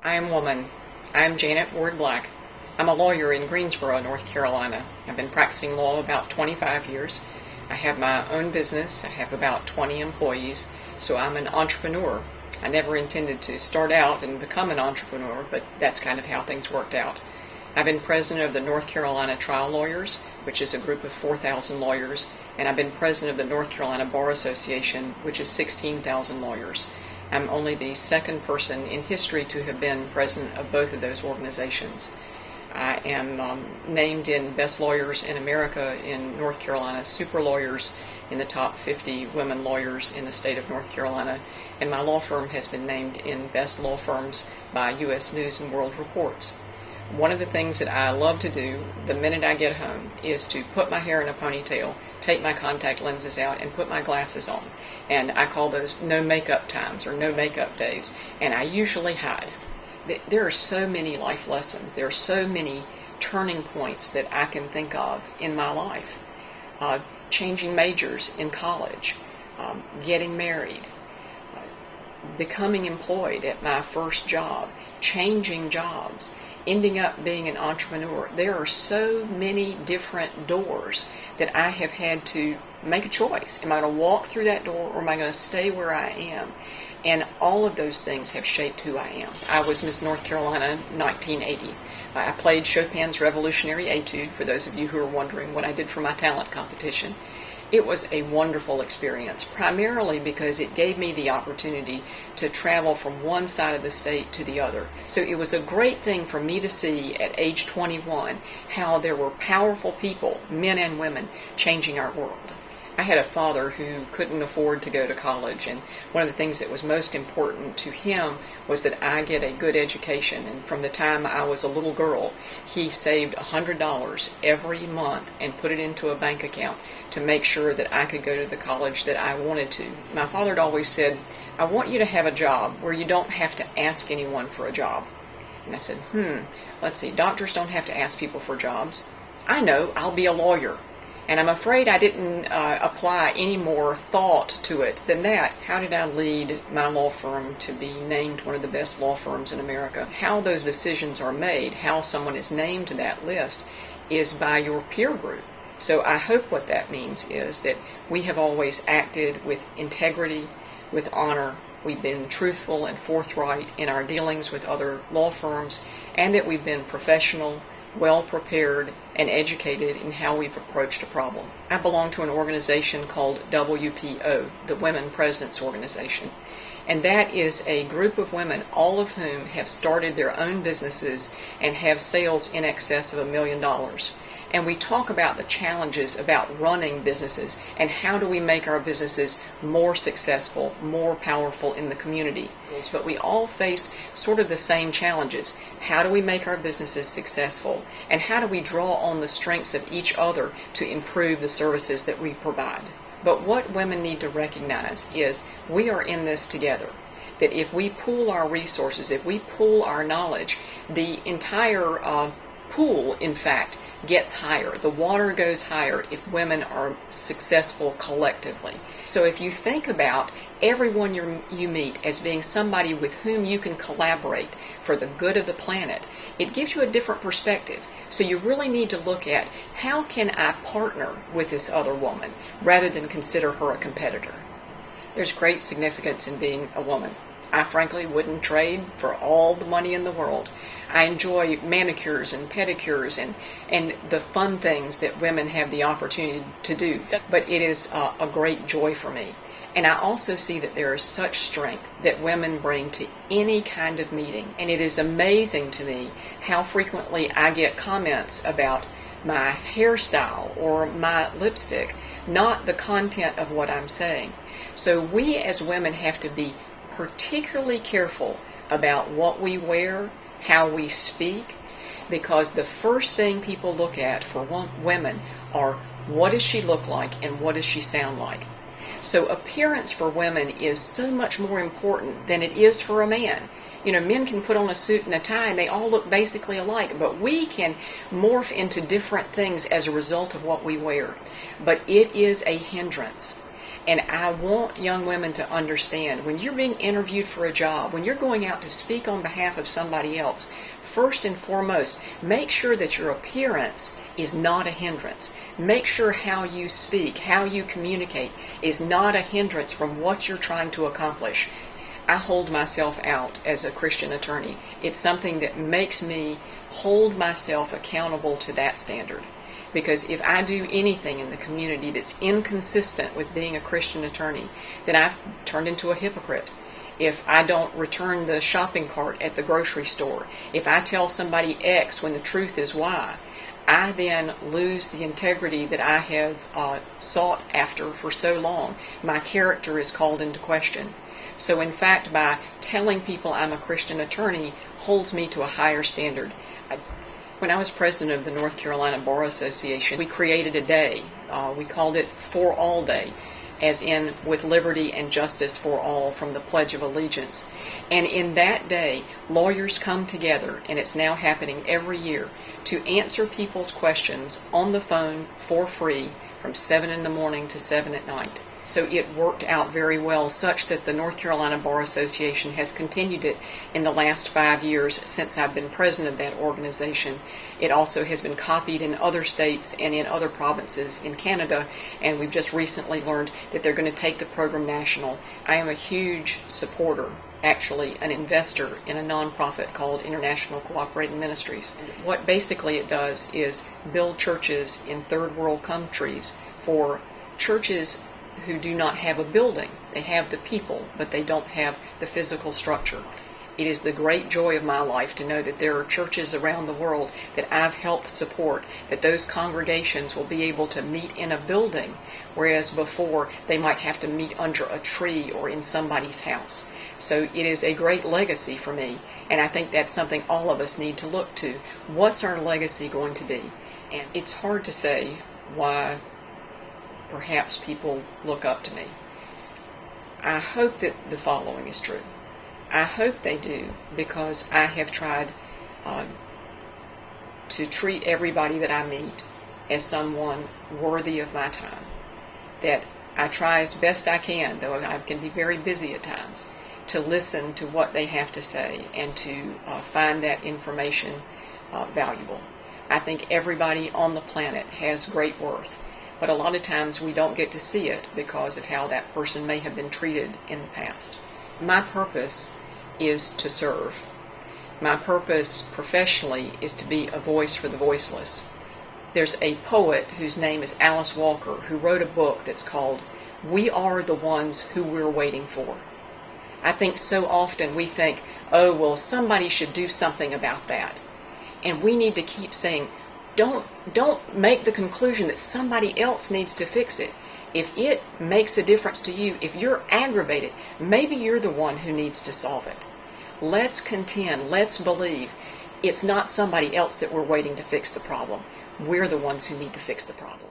I am woman. I am Janet Ward Black. I'm a lawyer in Greensboro, North Carolina. I've been practicing law about 25 years. I have my own business. I have about 20 employees, so I'm an entrepreneur. I never intended to start out and become an entrepreneur, but that's kind of how things worked out. I've been president of the North Carolina Trial Lawyers, which is a group of 4,000 lawyers, and I've been president of the North Carolina Bar Association, which is 16,000 lawyers. I'm only the second person in history to have been president of both of those organizations. I am named in Best Lawyers in America in North Carolina, Super Lawyers in the top 50 women lawyers in the state of North Carolina, and my law firm has been named in Best Law Firms by U.S. News and World Reports. One of the things that I love to do the minute I get home is to put my hair in a ponytail, take my contact lenses out, and put my glasses on. And I call those no makeup times or no makeup days. And I usually hide. There are so many life lessons. There are so many turning points that I can think of in my life. Changing majors in college, getting married, becoming employed at my first job, changing jobs, ending up being an entrepreneur. There are so many different doors that I have had to make a choice. Am I going to walk through that door, or am I going to stay where I am? And all of those things have shaped who I am. I was Miss North Carolina 1980. I played Chopin's Revolutionary Etude, for those of you who are wondering what I did for my talent competition. It was a wonderful experience, primarily because it gave me the opportunity to travel from one side of the state to the other. So it was a great thing for me to see at age 21 how there were powerful people, men and women, changing our world. I had a father who couldn't afford to go to college, and one of the things that was most important to him was that I get a good education. And from the time I was a little girl, he saved $100 every month and put it into a bank account to make sure that I could go to the college that I wanted to. My father had always said, I want you to have a job where you don't have to ask anyone for a job. And I said, let's see, doctors don't have to ask people for jobs. I know, I'll be a lawyer. And I'm afraid I didn't apply any more thought to it than that. How did I lead my law firm to be named one of the best law firms in America? How those decisions are made, how someone is named to that list, is by your peer group. So I hope what that means is that we have always acted with integrity, with honor. We've been truthful and forthright in our dealings with other law firms, and that we've been professional, well prepared, and educated in how we've approached a problem. I belong to an organization called WPO, the Women Presidents Organization, and that is a group of women, all of whom have started their own businesses and have sales in excess of $1 million. And we talk about the challenges about running businesses and how do we make our businesses more successful, more powerful in the community. But we all face sort of the same challenges. How do we make our businesses successful? And how do we draw on the strengths of each other to improve the services that we provide? But what women need to recognize is we are in this together. That if we pool our resources, if we pool our knowledge, the entire pool, in fact, gets higher. The water goes higher if women are successful collectively. So if you think about everyone you meet as being somebody with whom you can collaborate for the good of the planet, it gives you a different perspective. So you really need to look at how can I partner with this other woman rather than consider her a competitor. There's great significance in being a woman. I frankly wouldn't trade for all the money in the world. I enjoy manicures and pedicures and the fun things that women have the opportunity to do. But it is a great joy for me. And I also see that there is such strength that women bring to any kind of meeting. And it is amazing to me how frequently I get comments about my hairstyle or my lipstick, not the content of what I'm saying. So we as women have to be particularly careful about what we wear, how we speak, because the first thing people look at for women are what does she look like and what does she sound like. So appearance for women is so much more important than it is for a man. You know, men can put on a suit and a tie and they all look basically alike, but we can morph into different things as a result of what we wear. But it is a hindrance. And I want young women to understand, when you're being interviewed for a job, when you're going out to speak on behalf of somebody else, first and foremost, make sure that your appearance is not a hindrance. Make sure how you speak, how you communicate is not a hindrance from what you're trying to accomplish. I hold myself out as a Christian attorney. It's something that makes me hold myself accountable to that standard. Because if I do anything in the community that's inconsistent with being a Christian attorney, then I've turned into a hypocrite. If I don't return the shopping cart at the grocery store, if I tell somebody X when the truth is Y, I then lose the integrity that I have sought after for so long. My character is called into question. So in fact, by telling people I'm a Christian attorney holds me to a higher standard. When I was president of the North Carolina Bar Association, we created a day. We called it For All Day, as in with liberty and justice for all, from the Pledge of Allegiance. And in that day, lawyers come together, and it's now happening every year, to answer people's questions on the phone for free from 7 in the morning to 7 at night. So it worked out very well, such that the North Carolina Bar Association has continued it in the last 5 years since I've been president of that organization. It also has been copied in other states and in other provinces in Canada, and we've just recently learned that they're going to take the program national. I am a huge supporter, actually an investor, in a nonprofit called International Cooperating Ministries. What basically it does is build churches in third world countries for churches who do not have a building. They have the people, but they don't have the physical structure. It is the great joy of my life to know that there are churches around the world that I've helped support, that those congregations will be able to meet in a building, whereas before they might have to meet under a tree or in somebody's house. So it is a great legacy for me, and I think that's something all of us need to look to. What's our legacy going to be? And it's hard to say why perhaps people look up to me. I hope that the following is true. I hope they do, because I have tried to treat everybody that I meet as someone worthy of my time. That I try as best I can, though I can be very busy at times, to listen to what they have to say and to find that information valuable. I think everybody on the planet has great worth, but a lot of times we don't get to see it because of how that person may have been treated in the past. My purpose is to serve. My purpose professionally is to be a voice for the voiceless. There's a poet whose name is Alice Walker who wrote a book that's called We Are the Ones Who We're Waiting For. I think so often we think, oh, well, somebody should do something about that. And we need to keep saying, don't make the conclusion that somebody else needs to fix it. If it makes a difference to you, if you're aggravated, maybe you're the one who needs to solve it. Let's contend, let's believe it's not somebody else that we're waiting to fix the problem. We're the ones who need to fix the problem.